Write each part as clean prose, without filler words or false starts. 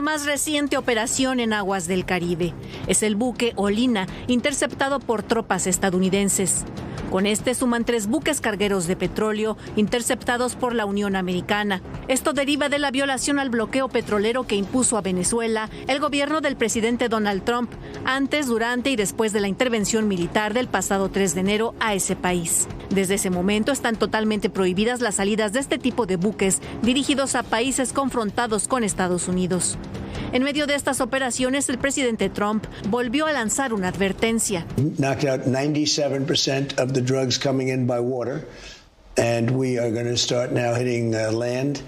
más reciente operación en aguas del Caribe. Es el buque Olina, interceptado por tropas estadounidenses. Con este suman 3 buques cargueros de petróleo interceptados por la Unión Americana. Esto deriva de la violación al bloqueo petrolero que impuso a Venezuela el gobierno del presidente Donald Trump antes, durante y después de la intervención militar del pasado 3 de enero a ese país. Desde ese momento están totalmente prohibidas las salidas de este tipo de buques dirigidos a países confrontados con Estados Unidos. En medio de estas operaciones, el presidente Trump volvió a lanzar una advertencia. Knocked out 97% of the drugs coming in by water, and we are going to start now hitting land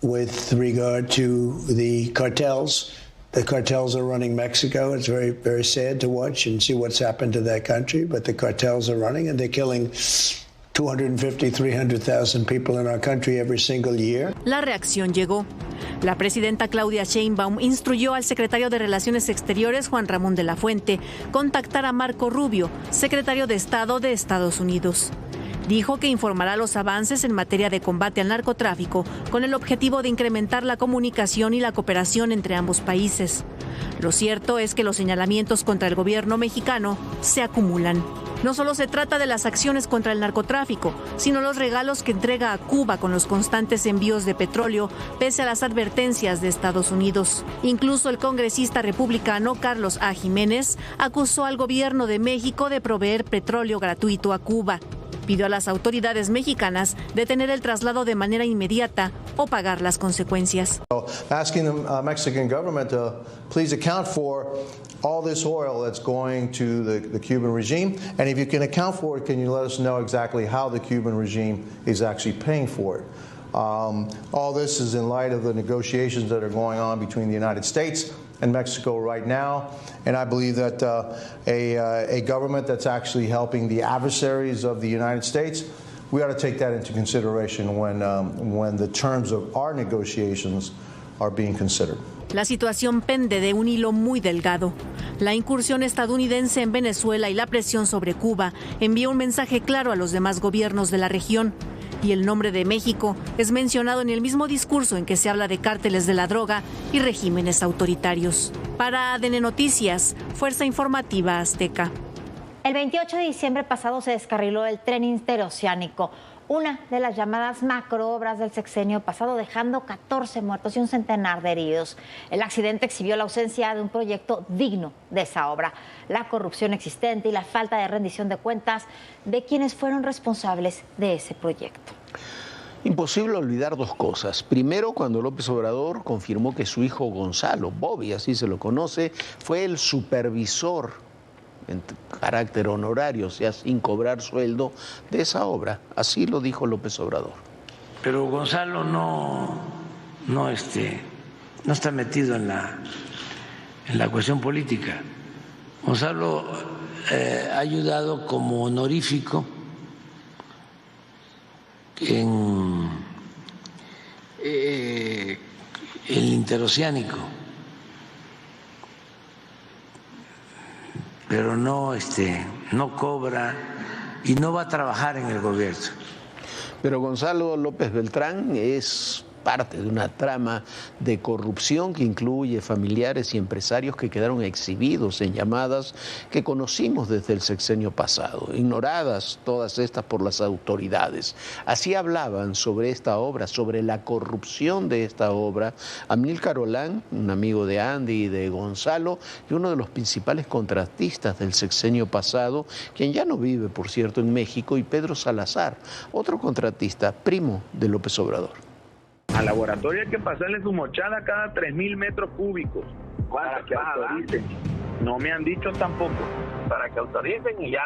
with regard to the cartels. The cartels are running Mexico. It's very, very sad to watch and see what's happened to that country, but the cartels are running and they're killing 250,000, 300,000 people in our country every single year. La reacción llegó. La presidenta Claudia Sheinbaum instruyó al secretario de Relaciones Exteriores, Juan Ramón de la Fuente, contactar a Marco Rubio, secretario de Estado de Estados Unidos. Dijo que informará los avances en materia de combate al narcotráfico con el objetivo de incrementar la comunicación y la cooperación entre ambos países. Lo cierto es que los señalamientos contra el gobierno mexicano se acumulan. No solo se trata de las acciones contra el narcotráfico, sino los regalos que entrega a Cuba con los constantes envíos de petróleo, pese a las advertencias de Estados Unidos. Incluso el congresista republicano Carlos A. Jiménez acusó al gobierno de México de proveer petróleo gratuito a Cuba. Pidió a las autoridades mexicanas detener el traslado de manera inmediata o pagar las consecuencias. Asking the Mexican government to please account for all this oil that's going to the Cuban regime, and if you can account for it, can you let us know exactly how the Cuban regime is actually paying for it? All this is in light of the negotiations that are going on between the United States and Mexico right now, and I believe that a government that's actually helping the adversaries of the United States, we ought to take that into consideration when the terms of our negotiations are being considered. La situación pende de un hilo muy delgado. La incursión estadounidense en Venezuela y la presión sobre Cuba envía un mensaje claro a los demás gobiernos de la región. Y el nombre de México es mencionado en el mismo discurso en que se habla de cárteles de la droga y regímenes autoritarios. Para ADN Noticias, Fuerza Informativa Azteca. El 28 de diciembre pasado se descarriló el tren interoceánico, una de las llamadas macroobras del sexenio pasado, dejando 14 muertos y un centenar de heridos. El accidente exhibió la ausencia de un proyecto digno de esa obra, la corrupción existente y la falta de rendición de cuentas de quienes fueron responsables de ese proyecto. Imposible olvidar 2 cosas. Primero, cuando López Obrador confirmó que su hijo Gonzalo, Bobby, así se lo conoce, fue el supervisor en carácter honorario, o sea, sin cobrar sueldo, de esa obra. Así lo dijo López Obrador. Pero Gonzalo no está metido en la cuestión política. Gonzalo ha ayudado como honorífico en el interoceánico, pero no cobra y no va a trabajar en el gobierno. Pero Gonzalo López Beltrán es parte de una trama de corrupción que incluye familiares y empresarios que quedaron exhibidos en llamadas que conocimos desde el sexenio pasado, ignoradas todas estas por las autoridades. Así hablaban sobre esta obra, sobre la corrupción de esta obra, Amílcar Olán, un amigo de Andy y de Gonzalo, y uno de los principales contratistas del sexenio pasado, quien ya no vive, por cierto, en México, y Pedro Salazar, otro contratista, primo de López Obrador. Al laboratorio hay que pasarle su mochada cada 3,000 metros cúbicos para que autoricen. No me han dicho tampoco. Para que autoricen y ya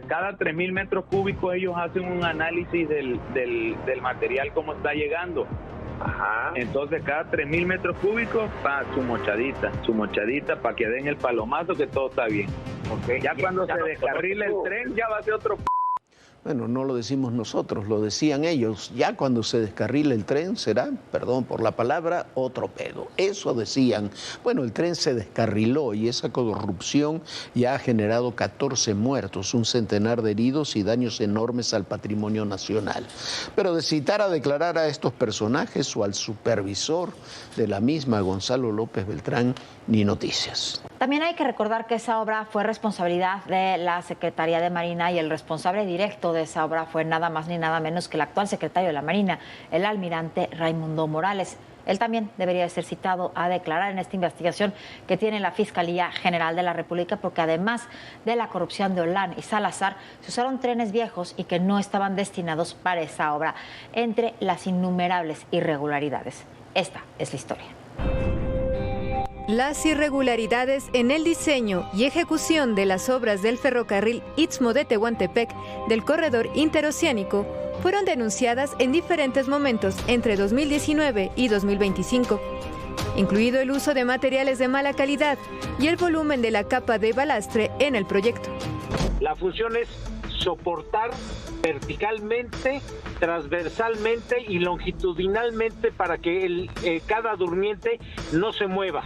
cada 3,000 metros cúbicos ellos hacen un análisis del material como está llegando. Ajá. Entonces cada 3,000 metros cúbicos su mochadita para que den el palomazo que todo está bien. Okay. Ya cuando se descarrile el tren ya va a ser otro. Bueno, no lo decimos nosotros, lo decían ellos. Ya cuando se descarrile el tren será, perdón por la palabra, otro pedo. Eso decían. Bueno, el tren se descarriló y esa corrupción ya ha generado 14 muertos, un centenar de heridos y daños enormes al patrimonio nacional. Pero de citar a declarar a estos personajes o al supervisor de la misma, Gonzalo López Beltrán, ni noticias. También hay que recordar que esa obra fue responsabilidad de la Secretaría de Marina y el responsable directo de esa obra fue nada más ni nada menos que el actual secretario de la Marina, el almirante Raimundo Morales. Él también debería ser citado a declarar en esta investigación que tiene la Fiscalía General de la República, porque además de la corrupción de Olán y Salazar, se usaron trenes viejos y que no estaban destinados para esa obra, entre las innumerables irregularidades. Esta es la historia. Las irregularidades en el diseño y ejecución de las obras del ferrocarril Istmo de Tehuantepec del corredor interoceánico fueron denunciadas en diferentes momentos entre 2019 y 2025, incluido el uso de materiales de mala calidad y el volumen de la capa de balastre en el proyecto. La función es soportar verticalmente, transversalmente y longitudinalmente para que cada durmiente no se mueva.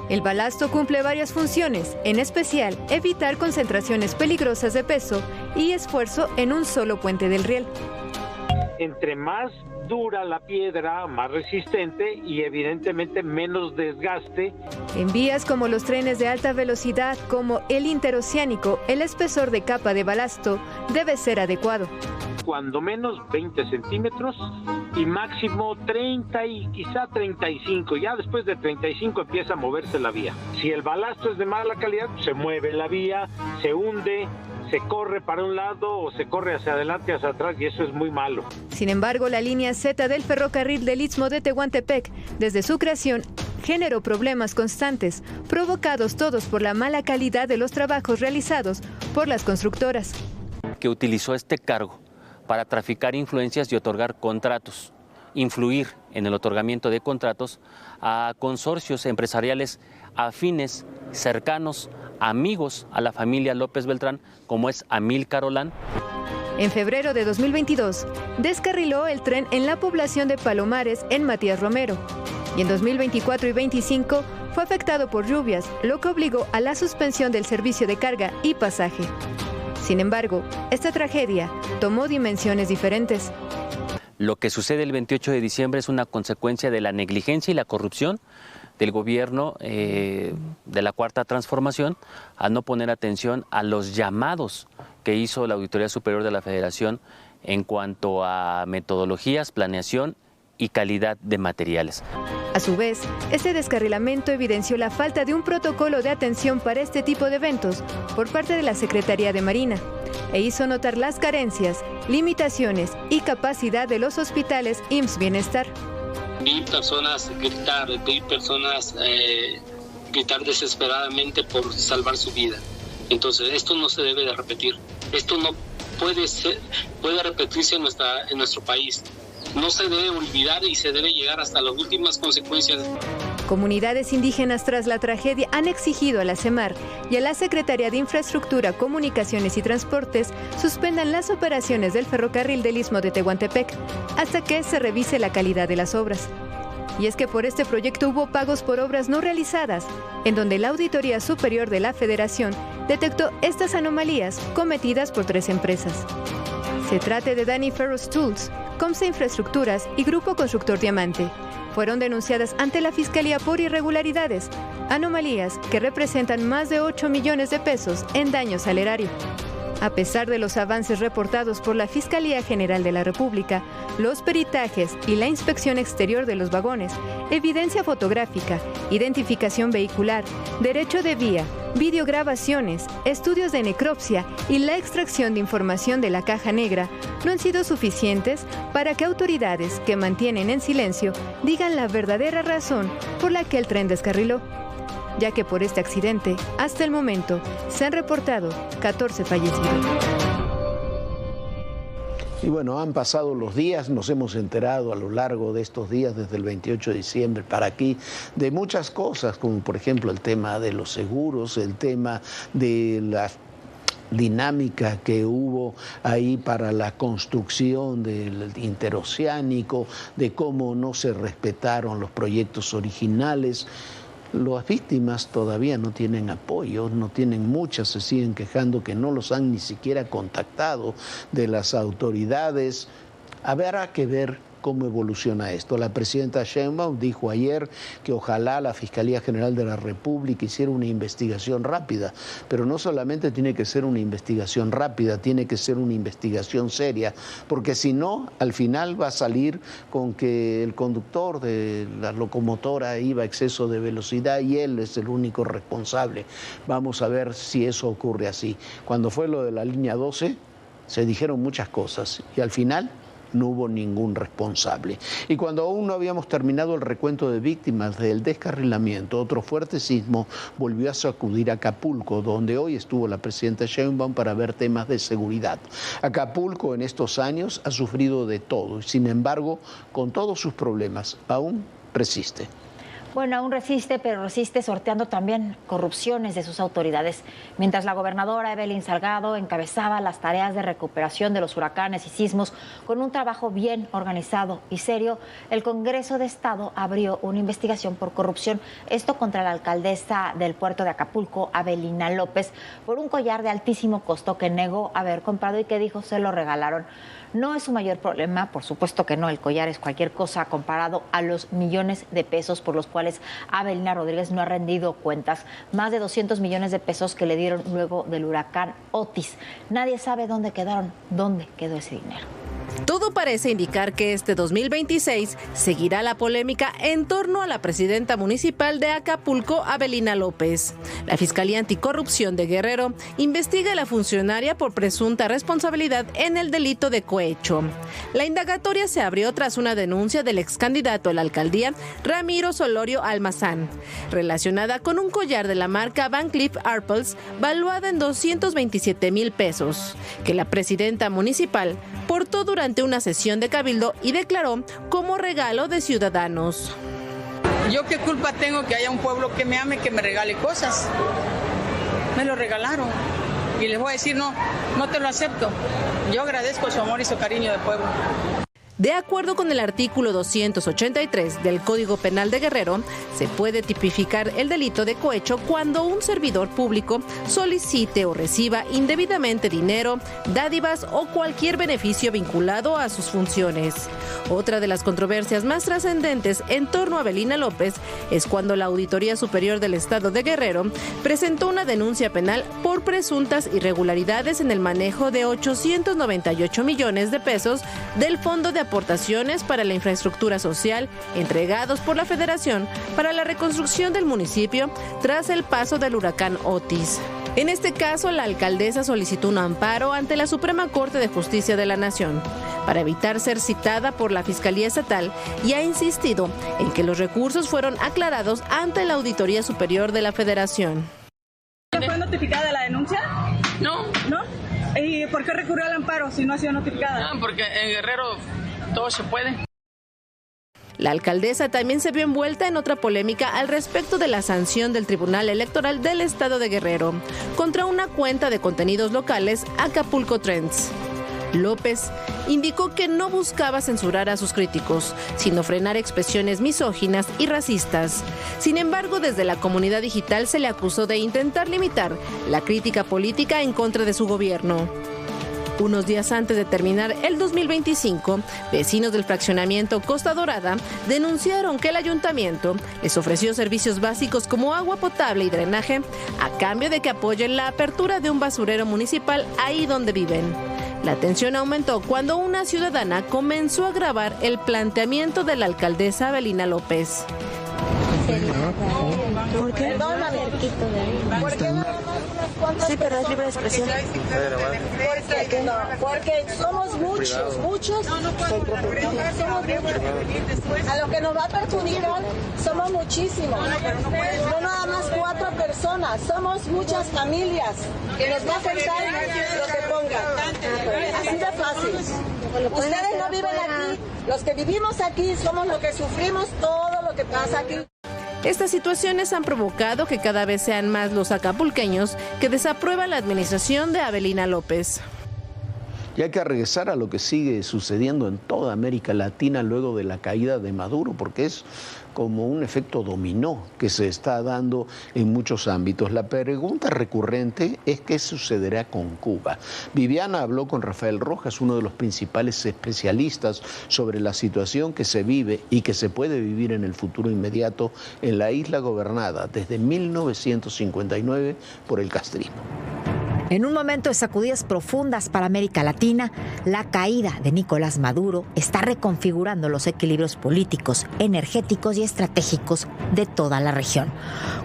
El balasto cumple varias funciones, en especial evitar concentraciones peligrosas de peso y esfuerzo en un solo puente del riel. Entre más dura la piedra, más resistente y evidentemente menos desgaste. En vías como los trenes de alta velocidad como el interoceánico, el espesor de capa de balasto debe ser adecuado. Cuando menos 20 centímetros y máximo 30 y quizá 35. Ya después de 35 empieza a moverse la vía. Si el balasto es de mala calidad, se mueve la vía, se hunde, se corre para un lado o se corre hacia adelante, hacia atrás, y eso es muy malo. Sin embargo, la línea Z del ferrocarril del Istmo de Tehuantepec, desde su creación, generó problemas constantes, provocados todos por la mala calidad de los trabajos realizados por las constructoras. Que utilizó este cargo para traficar influencias y otorgar contratos, influir en el otorgamiento de contratos a consorcios empresariales afines, cercanos, amigos a la familia López Beltrán, como es Amílcar Olán. En febrero de 2022, descarriló el tren en la población de Palomares, en Matías Romero. Y en 2024 y 2025 fue afectado por lluvias, lo que obligó a la suspensión del servicio de carga y pasaje. Sin embargo, esta tragedia tomó dimensiones diferentes. Lo que sucede el 28 de diciembre es una consecuencia de la negligencia y la corrupción del gobierno de la Cuarta Transformación al no poner atención a los llamados que hizo la Auditoría Superior de la Federación en cuanto a metodologías, planeación y calidad de materiales. A su vez, este descarrilamiento evidenció la falta de un protocolo de atención para este tipo de eventos por parte de la Secretaría de Marina e hizo notar las carencias, limitaciones y capacidad de los hospitales IMSS Bienestar. Vi personas gritar, vi personas gritar desesperadamente por salvar su vida. Entonces, esto no se debe de repetir. Esto no puede repetirse en nuestro país. No se debe olvidar y se debe llegar hasta las últimas consecuencias. Comunidades indígenas tras la tragedia han exigido a la CEMAR y a la Secretaría de Infraestructura, Comunicaciones y Transportes suspendan las operaciones del ferrocarril del Istmo de Tehuantepec hasta que se revise la calidad de las obras. Y es que por este proyecto hubo pagos por obras no realizadas, en donde la Auditoría Superior de la Federación detectó estas anomalías cometidas por 3 empresas. Se trata de Danny Ferros Tools, Comsa Infraestructuras y Grupo Constructor Diamante. Fueron denunciadas ante la Fiscalía por irregularidades, anomalías que representan más de 8 millones de pesos en daños al erario. A pesar de los avances reportados por la Fiscalía General de la República, los peritajes y la inspección exterior de los vagones, evidencia fotográfica, identificación vehicular, derecho de vía, videograbaciones, estudios de necropsia y la extracción de información de la caja negra no han sido suficientes para que autoridades que mantienen en silencio digan la verdadera razón por la que el tren descarriló, ya que por este accidente, hasta el momento, se han reportado 14 fallecidos. Y bueno, han pasado los días, nos hemos enterado a lo largo de estos días, desde el 28 de diciembre para aquí, de muchas cosas, como por ejemplo el tema de los seguros, el tema de las dinámica que hubo ahí para la construcción del interoceánico, de cómo no se respetaron los proyectos originales. Las víctimas todavía no tienen apoyo, no tienen muchas, se siguen quejando que no los han ni siquiera contactado de las autoridades. Habrá que ver cómo evoluciona esto. La presidenta Sheinbaum dijo ayer que ojalá la Fiscalía General de la República hiciera una investigación rápida, pero no solamente tiene que ser una investigación rápida, tiene que ser una investigación seria, porque si no, al final va a salir con que el conductor de la locomotora iba a exceso de velocidad y él es el único responsable. Vamos a ver si eso ocurre así. Cuando fue lo de la línea 12, se dijeron muchas cosas y al final no hubo ningún responsable. Y cuando aún no habíamos terminado el recuento de víctimas del descarrilamiento, otro fuerte sismo volvió a sacudir Acapulco, donde hoy estuvo la presidenta Sheinbaum para ver temas de seguridad. Acapulco en estos años ha sufrido de todo y, sin embargo, con todos sus problemas, aún resiste. Bueno, aún resiste, pero resiste sorteando también corrupciones de sus autoridades. Mientras la gobernadora Evelyn Salgado encabezaba las tareas de recuperación de los huracanes y sismos con un trabajo bien organizado y serio, el Congreso de Estado abrió una investigación por corrupción, esto contra la alcaldesa del puerto de Acapulco, Avelina López, por un collar de altísimo costo que negó haber comprado y que dijo se lo regalaron. No es su mayor problema, por supuesto que no, el collar es cualquier cosa comparado a los millones de pesos por los cuales Avelina Rodríguez no ha rendido cuentas, más de 200 millones de pesos que le dieron luego del huracán Otis. Nadie sabe dónde quedó ese dinero. Todo parece indicar que este 2026 seguirá la polémica en torno a la presidenta municipal de Acapulco, Avelina López. La Fiscalía Anticorrupción de Guerrero investiga a la funcionaria por presunta responsabilidad en el delito de cohecho. La indagatoria se abrió tras una denuncia del ex candidato a la alcaldía, Ramiro Solorio Almazán, relacionada con un collar de la marca Van Cleef Arpels valuada en 227,000 pesos, que la presidenta municipal portó durante una sesión de cabildo y declaró como regalo de Ciudadanos. ¿Yo qué culpa tengo que haya un pueblo que me ame, que me regale cosas? Me lo regalaron y les voy a decir no te lo acepto. Yo agradezco su amor y su cariño de pueblo. De acuerdo con el artículo 283 del Código Penal de Guerrero, se puede tipificar el delito de cohecho cuando un servidor público solicite o reciba indebidamente dinero, dádivas o cualquier beneficio vinculado a sus funciones. Otra de las controversias más trascendentes en torno a Avelina López es cuando la Auditoría Superior del Estado de Guerrero presentó una denuncia penal por presuntas irregularidades en el manejo de 898 millones de pesos del Fondo de Aportaciones para la Infraestructura Social entregados por la Federación para la reconstrucción del municipio tras el paso del huracán Otis. En este caso, la alcaldesa solicitó un amparo ante la Suprema Corte de Justicia de la Nación para evitar ser citada por la Fiscalía Estatal y ha insistido en que los recursos fueron aclarados ante la Auditoría Superior de la Federación. ¿Fue notificada la denuncia? No. ¿No? ¿Y por qué recurrió al amparo si no ha sido notificada? No, porque en Guerrero todo se puede. La alcaldesa también se vio envuelta en otra polémica al respecto de la sanción del Tribunal Electoral del Estado de Guerrero contra una cuenta de contenidos locales, Acapulco Trends. López indicó que no buscaba censurar a sus críticos, sino frenar expresiones misóginas y racistas. Sin embargo, desde la comunidad digital se le acusó de intentar limitar la crítica política en contra de su gobierno. Unos días antes de terminar el 2025, vecinos del fraccionamiento Costa Dorada denunciaron que el ayuntamiento les ofreció servicios básicos como agua potable y drenaje a cambio de que apoyen la apertura de un basurero municipal ahí donde viven. La tensión aumentó cuando una ciudadana comenzó a grabar el planteamiento de la alcaldesa Avelina López. ¿Por qué? ¿Por qué no? Sí, pero es libre de expresión. ¿Por qué no? Porque somos muchos. Somos muchos. A lo que nos va a perjudicar somos muchísimos. No nada más 4 personas, somos muchas familias que nos va a afectar lo que pongan. Así de fácil. Ustedes no viven aquí, los que vivimos aquí somos los que sufrimos todo lo que pasa aquí. Estas situaciones han provocado que cada vez sean más los acapulqueños que desaprueban la administración de Avelina López. Y hay que regresar a lo que sigue sucediendo en toda América Latina luego de la caída de Maduro, porque es como un efecto dominó que se está dando en muchos ámbitos. La pregunta recurrente es qué sucederá con Cuba. Viviana habló con Rafael Rojas, uno de los principales especialistas sobre la situación que se vive y que se puede vivir en el futuro inmediato en la isla gobernada desde 1959 por el castrismo. En un momento de sacudidas profundas para América Latina, la caída de Nicolás Maduro está reconfigurando los equilibrios políticos, energéticos y estratégicos de toda la región.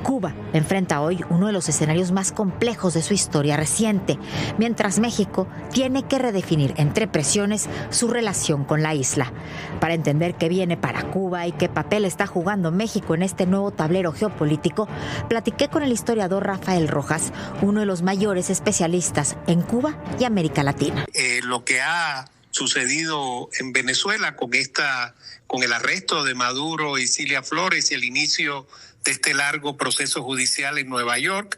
Cuba enfrenta hoy uno de los escenarios más complejos de su historia reciente, mientras México tiene que redefinir entre presiones su relación con la isla. Para entender qué viene para Cuba y qué papel está jugando México en este nuevo tablero geopolítico, platiqué con el historiador Rafael Rojas, uno de los mayores especialistas en Cuba y América Latina. Lo que ha sucedido en Venezuela con el arresto de Maduro y Cilia Flores y el inicio de este largo proceso judicial en Nueva York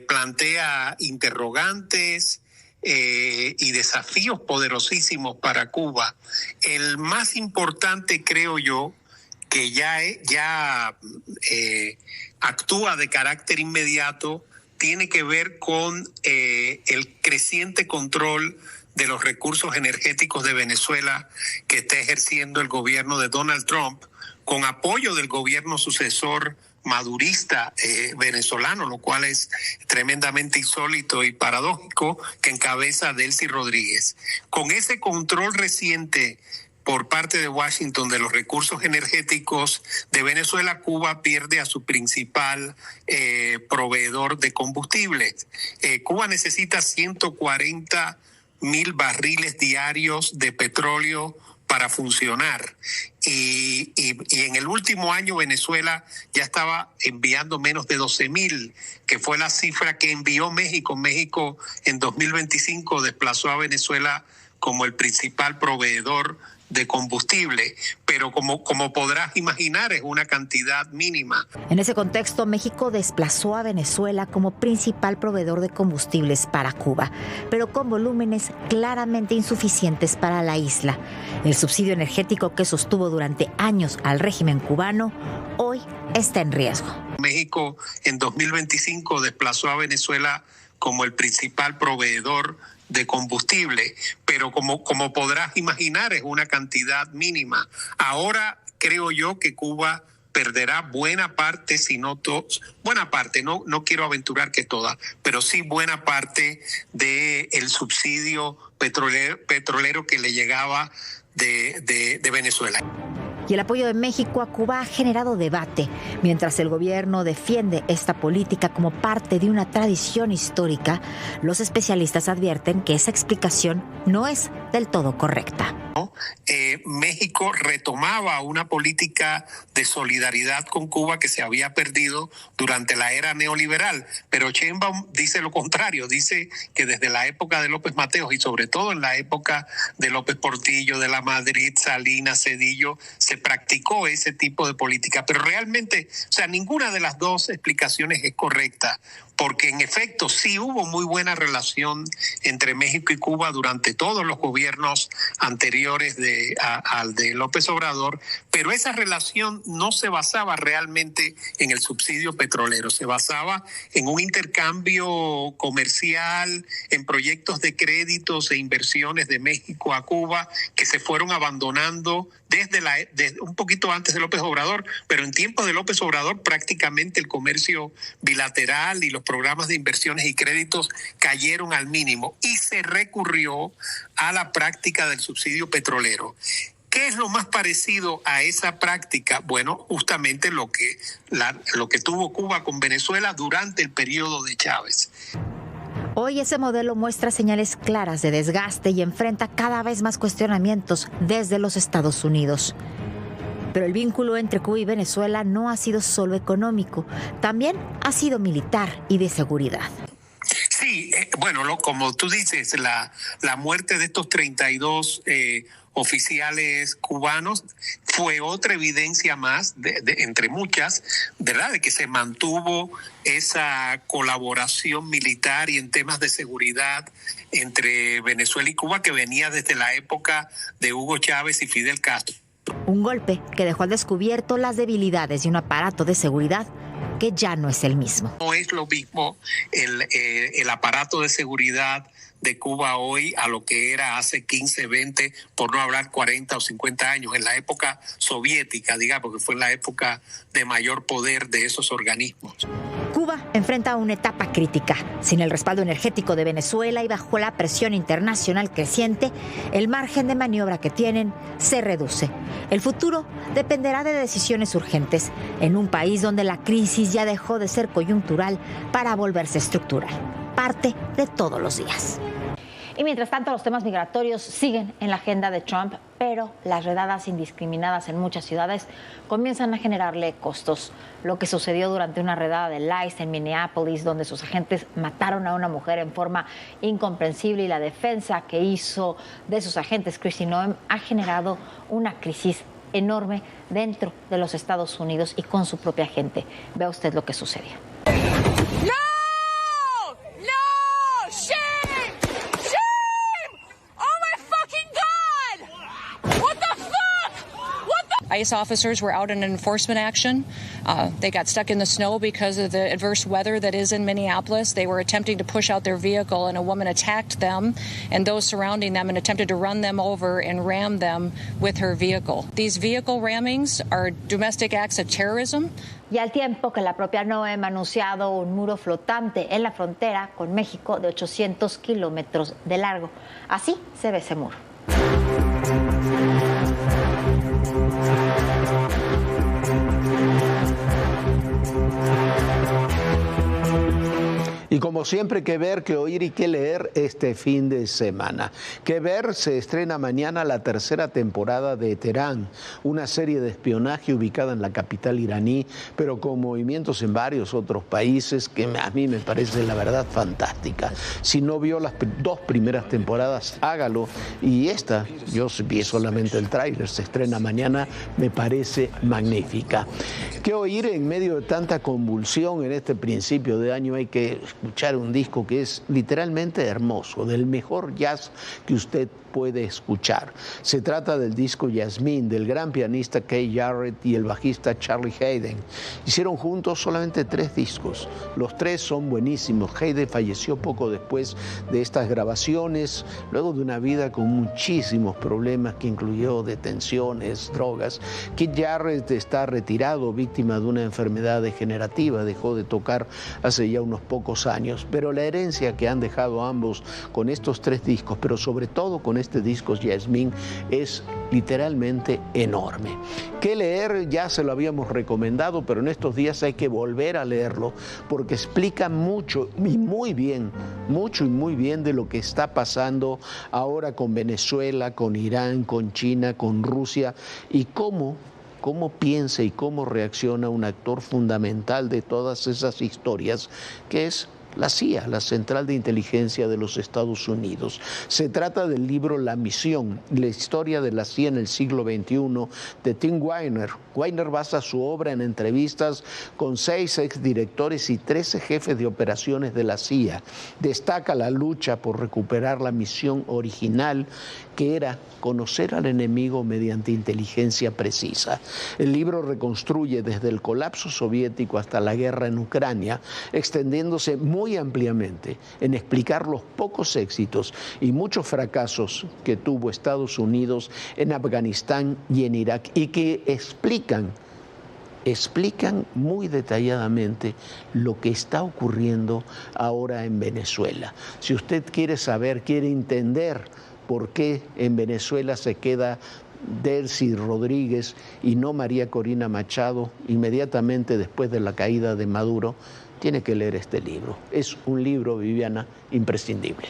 plantea interrogantes y desafíos poderosísimos para Cuba. El más importante, creo yo, que ya actúa de carácter inmediato, tiene que ver con el creciente control de los recursos energéticos de Venezuela que está ejerciendo el gobierno de Donald Trump con apoyo del gobierno sucesor madurista venezolano, lo cual es tremendamente insólito y paradójico, que encabeza Delcy Rodríguez. Con ese control reciente por parte de Washington de los recursos energéticos de Venezuela, Cuba pierde a su principal proveedor de combustibles. Cuba necesita 140,000 barriles diarios de petróleo para funcionar. Y en el último año Venezuela ya estaba enviando menos de 12,000, que fue la cifra que envió México. México en 2025 desplazó a Venezuela como el principal proveedor de combustible, pero como podrás imaginar es una cantidad mínima. En ese contexto, México desplazó a Venezuela como principal proveedor de combustibles para Cuba, pero con volúmenes claramente insuficientes para la isla. El subsidio energético que sostuvo durante años al régimen cubano hoy está en riesgo. México en 2025 desplazó a Venezuela como el principal proveedor de combustible, pero como podrás imaginar es una cantidad mínima. Ahora creo yo que Cuba perderá buena parte, si no buena parte, no quiero aventurar que toda, pero sí buena parte del subsidio petrolero que le llegaba de Venezuela. Y el apoyo de México a Cuba ha generado debate, mientras el gobierno defiende esta política como parte de una tradición histórica. Los especialistas advierten que esa explicación no es del todo correcta. México retomaba una política de solidaridad con Cuba que se había perdido durante la era neoliberal, pero Sheinbaum dice lo contrario, dice que desde la época de López Mateos y sobre todo en la época de López Portillo, de la Madrid, Salinas, Zedillo, se practicó ese tipo de política, pero realmente, o sea, ninguna de las dos explicaciones es correcta, porque en efecto sí hubo muy buena relación entre México y Cuba durante todos los gobiernos anteriores al de López Obrador, pero esa relación no se basaba realmente en el subsidio petrolero, se basaba en un intercambio comercial, en proyectos de créditos e inversiones de México a Cuba que se fueron abandonando desde un poquito antes de López Obrador, pero en tiempos de López Obrador prácticamente el comercio bilateral y los programas de inversiones y créditos cayeron al mínimo y se recurrió a la práctica del subsidio petrolero. ¿Qué es lo más parecido a esa práctica? Bueno, justamente lo que tuvo Cuba con Venezuela durante el periodo de Chávez. Hoy ese modelo muestra señales claras de desgaste y enfrenta cada vez más cuestionamientos desde los Estados Unidos. Pero el vínculo entre Cuba y Venezuela no ha sido solo económico, también ha sido militar y de seguridad. Sí, Bueno, como tú dices, la muerte de estos 32 oficiales cubanos fue otra evidencia más, entre muchas, ¿verdad?, de que se mantuvo esa colaboración militar y en temas de seguridad entre Venezuela y Cuba que venía desde la época de Hugo Chávez y Fidel Castro. Un golpe que dejó al descubierto las debilidades de un aparato de seguridad que ya no es el mismo. No es lo mismo el aparato de seguridad de Cuba hoy a lo que era hace 15, 20, por no hablar 40 o 50 años, en la época soviética, digamos, que fue la época de mayor poder de esos organismos. Cuba enfrenta una etapa crítica. Sin el respaldo energético de Venezuela y bajo la presión internacional creciente, el margen de maniobra que tienen se reduce. El futuro dependerá de decisiones urgentes en un país donde la crisis ya dejó de ser coyuntural para volverse estructural, parte de todos los días. Y mientras tanto, los temas migratorios siguen en la agenda de Trump, pero las redadas indiscriminadas en muchas ciudades comienzan a generarle costos. Lo que sucedió durante una redada de ICE en Minneapolis, donde sus agentes mataron a una mujer en forma incomprensible, y la defensa que hizo de sus agentes, Kristi Noem, ha generado una crisis enorme dentro de los Estados Unidos y con su propia gente. Vea usted lo que sucedió. ICE officers were out in an enforcement action. They got stuck in the snow because of the adverse weather that is in Minneapolis. They were attempting to push out their vehicle, and a woman attacked them and those surrounding them and attempted to run them over and ram them with her vehicle. These vehicle rammings are domestic acts of terrorism. Y al tiempo que la propia Noem ha anunciado un muro flotante en la frontera con México de 800 kilómetros de largo. Así se ve ese muro. Y como siempre, qué ver, qué oír y qué leer este fin de semana. Qué ver, se estrena mañana la tercera temporada de Teherán, una serie de espionaje ubicada en la capital iraní, pero con movimientos en varios otros países que a mí me parece la verdad fantástica. Si no vio las dos primeras temporadas, hágalo. Y esta, yo vi solamente el tráiler, se estrena mañana, me parece magnífica. Qué oír en medio de tanta convulsión en este principio de año. Hay que escuchar un disco que es literalmente hermoso, del mejor jazz que usted puede escuchar. Se trata del disco Yasmín, del gran pianista Keith Jarrett y el bajista Charlie Haden. Hicieron juntos solamente 3 discos. Los 3 son buenísimos. Haden falleció poco después de estas grabaciones, luego de una vida con muchísimos problemas que incluyó detenciones, drogas. Keith Jarrett está retirado, víctima de una enfermedad degenerativa. Dejó de tocar hace ya unos pocos años, pero la herencia que han dejado ambos con estos 3 discos, pero sobre todo con este disco Yasmín, es literalmente enorme. ¿Qué leer? Ya se lo habíamos recomendado, pero en estos días hay que volver a leerlo porque explica mucho y muy bien de lo que está pasando ahora con Venezuela, con Irán, con China, con Rusia, y cómo piensa y cómo reacciona un actor fundamental de todas esas historias, que es la CIA, la Central de Inteligencia de los Estados Unidos. Se trata del libro La Misión, la historia de la CIA en el siglo XXI, de Tim Weiner. Weiner basa su obra en entrevistas con 6 exdirectores y 13 jefes de operaciones de la CIA. Destaca la lucha por recuperar la misión original, que era conocer al enemigo mediante inteligencia precisa. El libro reconstruye desde el colapso soviético hasta la guerra en Ucrania, extendiéndose muy ampliamente en explicar los pocos éxitos y muchos fracasos que tuvo Estados Unidos en Afganistán y en Irak, y que explican muy detalladamente lo que está ocurriendo ahora en Venezuela. Si usted quiere saber, quiere entender por qué en Venezuela se queda Delcy Rodríguez y no María Corina Machado inmediatamente después de la caída de Maduro, tiene que leer este libro. Es un libro, Viviana, imprescindible.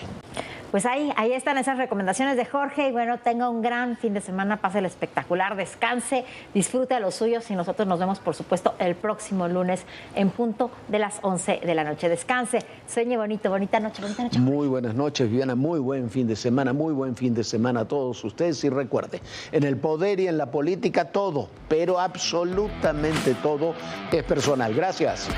Pues ahí están esas recomendaciones de Jorge y bueno, tenga un gran fin de semana, pase el espectacular, descanse, disfrute a los suyos y nosotros nos vemos por supuesto el próximo lunes en punto de las 11 de la noche. Descanse, sueñe bonito, bonita noche. Muy buenas noches, Viviana, muy buen fin de semana a todos ustedes y recuerde, en el poder y en la política todo, pero absolutamente todo es personal. Gracias.